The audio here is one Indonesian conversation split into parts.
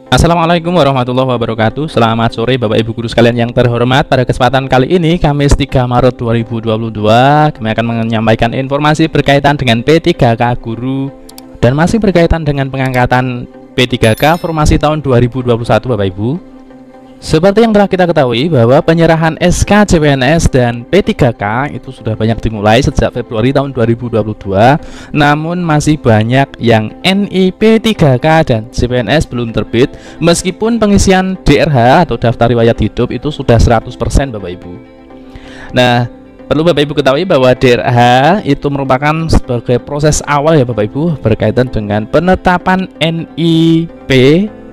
Assalamualaikum warahmatullahi wabarakatuh. Selamat sore Bapak Ibu guru sekalian yang terhormat. Pada kesempatan kali ini Kamis 3 Maret 2022 kami akan menyampaikan informasi berkaitan dengan P3K guru dan masih berkaitan dengan pengangkatan P3K formasi tahun 2021 Bapak Ibu. Seperti yang telah kita ketahui bahwa penyerahan SK CPNS dan P3K itu sudah banyak dimulai sejak Februari tahun 2022. Namun masih banyak yang NI P3K dan CPNS belum terbit, meskipun pengisian DRH atau daftar riwayat hidup itu sudah 100% Bapak Ibu. Nah, perlu Bapak Ibu ketahui bahwa DRH itu merupakan sebagai proses awal ya Bapak Ibu berkaitan dengan penetapan NIP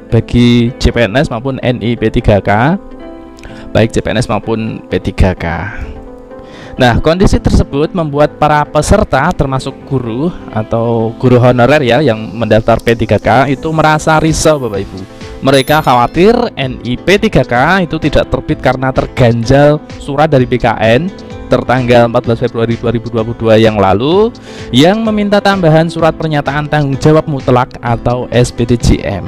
bagi CPNS maupun NI P3K, baik CPNS maupun P3K. Nah, kondisi tersebut membuat para peserta termasuk guru atau guru honorer ya yang mendaftar P3K itu merasa risau Bapak Ibu. Mereka khawatir NI P3K itu tidak terbit karena terganjal surat dari BKN tertanggal 14 Februari 2022 yang lalu yang meminta tambahan surat pernyataan tanggung jawab mutlak atau SPTJM.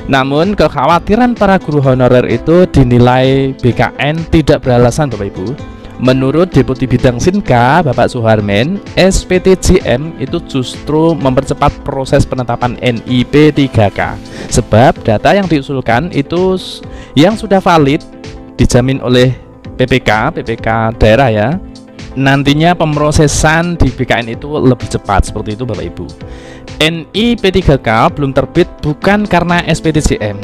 Namun kekhawatiran para guru honorer itu dinilai BKN tidak beralasan Bapak Ibu. Menurut Deputi Bidang Sinka Bapak Suharmen, SPTJM itu justru mempercepat proses penetapan NI P3K. Sebab data yang diusulkan itu yang sudah valid dijamin oleh PPK daerah ya. Nantinya pemrosesan di BKN itu lebih cepat, seperti itu Bapak Ibu. NI P3K belum terbit bukan karena SPTJM.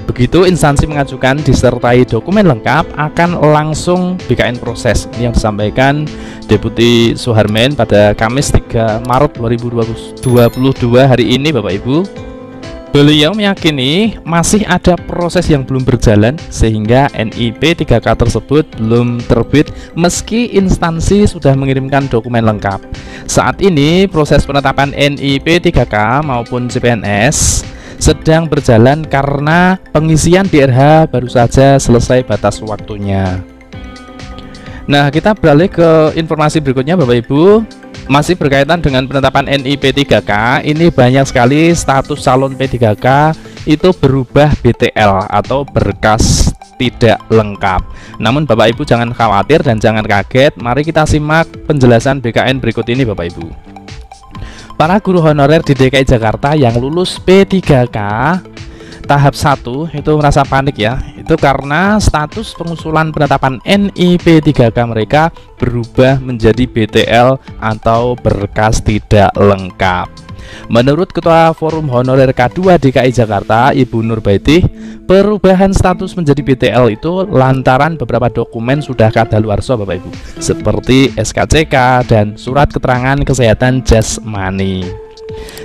Begitu instansi mengajukan disertai dokumen lengkap akan langsung BKN proses. Ini yang disampaikan Deputi Suharmen pada Kamis 3 Maret 2022 hari ini Bapak Ibu. Beliau meyakini masih ada proses yang belum berjalan sehingga NI P3K tersebut belum terbit meski instansi sudah mengirimkan dokumen lengkap. Saat ini proses penetapan NI P3K maupun CPNS sedang berjalan karena pengisian DRH baru saja selesai batas waktunya. Nah, kita beralih ke informasi berikutnya Bapak Ibu. Masih berkaitan dengan penetapan NI P3K, ini banyak sekali status calon P3K itu berubah BTL atau berkas tidak lengkap. Namun Bapak Ibu jangan khawatir dan jangan kaget. Mari kita simak penjelasan BKN berikut ini Bapak Ibu. Para guru honorer di DKI Jakarta yang lulus P3K tahap 1 itu merasa panik ya. Itu karena status pengusulan penetapan NI P3K mereka berubah menjadi BTL atau berkas tidak lengkap. Menurut Ketua Forum Honorer K2 DKI Jakarta, Ibu Nurbaitih, perubahan status menjadi BTL itu lantaran beberapa dokumen sudah kadaluarsa Bapak Ibu, seperti SKCK dan surat keterangan kesehatan jasmani.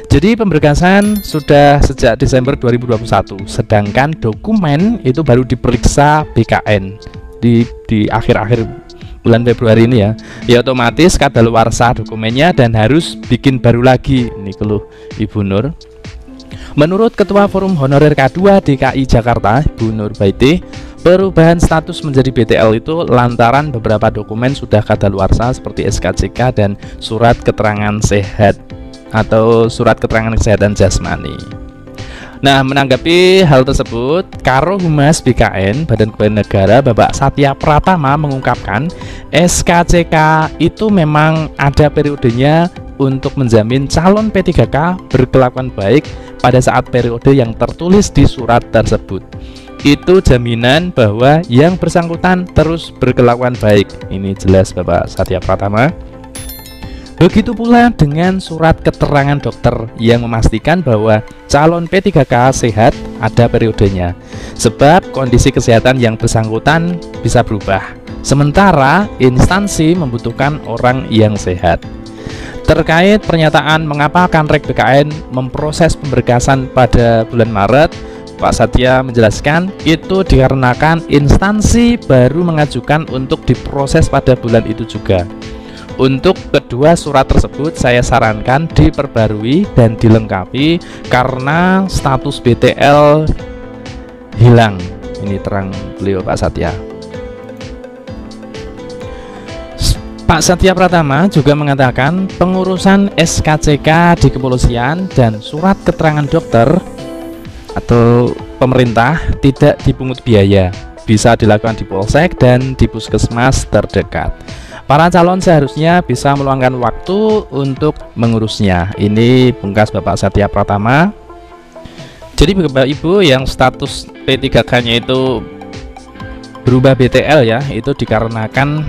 Jadi pemberkasan sudah sejak Desember 2021, sedangkan dokumen itu baru diperiksa BKN di akhir-akhir bulan Februari ini ya. Ya otomatis kadaluarsa dokumennya dan harus bikin baru lagi. Ini keluh Ibu Nur. Menurut Ketua Forum Honorer K2 DKI Jakarta, Ibu Nurbaitih, perubahan status menjadi BTL itu lantaran beberapa dokumen sudah kadaluarsa seperti SKCK dan surat keterangan sehat atau surat keterangan kesehatan jasmani. Nah, menanggapi hal tersebut, Karo Humas BKN Badan Kepegawaian Negara Bapak Satya Pratama mengungkapkan SKCK itu memang ada periodenya untuk menjamin calon P3K berkelakuan baik pada saat periode yang tertulis di surat tersebut. Itu jaminan bahwa yang bersangkutan terus berkelakuan baik. Ini jelas Bapak Satya Pratama. Begitu pula dengan surat keterangan dokter yang memastikan bahwa calon P3K sehat ada periodenya, sebab kondisi kesehatan yang bersangkutan bisa berubah, sementara instansi membutuhkan orang yang sehat. Terkait pernyataan mengapa Kanrek BKN memproses pemberkasan pada bulan Maret, Pak Satya menjelaskan itu dikarenakan instansi baru mengajukan untuk diproses pada bulan itu juga. Untuk kedua surat tersebut saya sarankan diperbarui dan dilengkapi karena status BTL hilang. Ini terang beliau Pak Satya. Pak Satya Pratama juga mengatakan pengurusan SKCK di kepolisian dan surat keterangan dokter atau pemerintah tidak dipungut biaya. Bisa dilakukan di polsek dan di puskesmas terdekat. Para calon seharusnya bisa meluangkan waktu untuk mengurusnya. Ini pungkas Bapak Satya Pratama. Jadi Bapak Ibu yang status P3K-nya itu berubah BTL ya, itu dikarenakan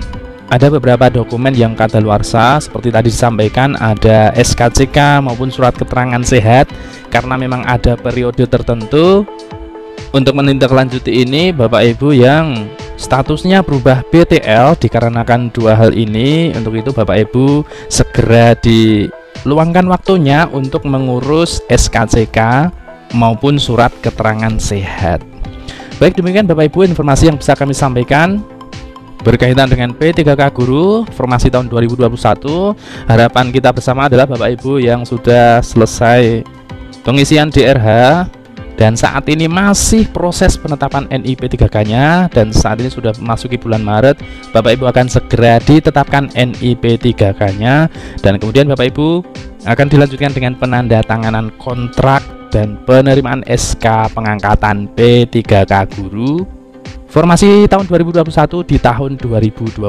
ada beberapa dokumen yang kadaluarsa seperti tadi disampaikan, ada SKCK maupun surat keterangan sehat. Karena memang ada periode tertentu untuk menindaklanjuti ini, Bapak Ibu yang statusnya berubah BTL dikarenakan dua hal ini. Untuk itu Bapak Ibu segera diluangkan waktunya untuk mengurus SKCK maupun surat keterangan sehat. Baik, demikian Bapak Ibu informasi yang bisa kami sampaikan berkaitan dengan P3K Guru formasi tahun 2021. Harapan kita bersama adalah Bapak Ibu yang sudah selesai pengisian DRH dan saat ini masih proses penetapan NIP 3K-nya, dan saat ini sudah memasuki bulan Maret, Bapak Ibu akan segera ditetapkan NIP 3K-nya, dan kemudian Bapak Ibu akan dilanjutkan dengan penandatanganan kontrak dan penerimaan SK pengangkatan P3K Guru formasi tahun 2021 di tahun 2022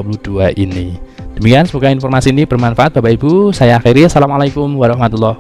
ini. Demikian, semoga informasi ini bermanfaat Bapak Ibu. Saya akhiri. Assalamualaikum warahmatullahi wabarakatuh.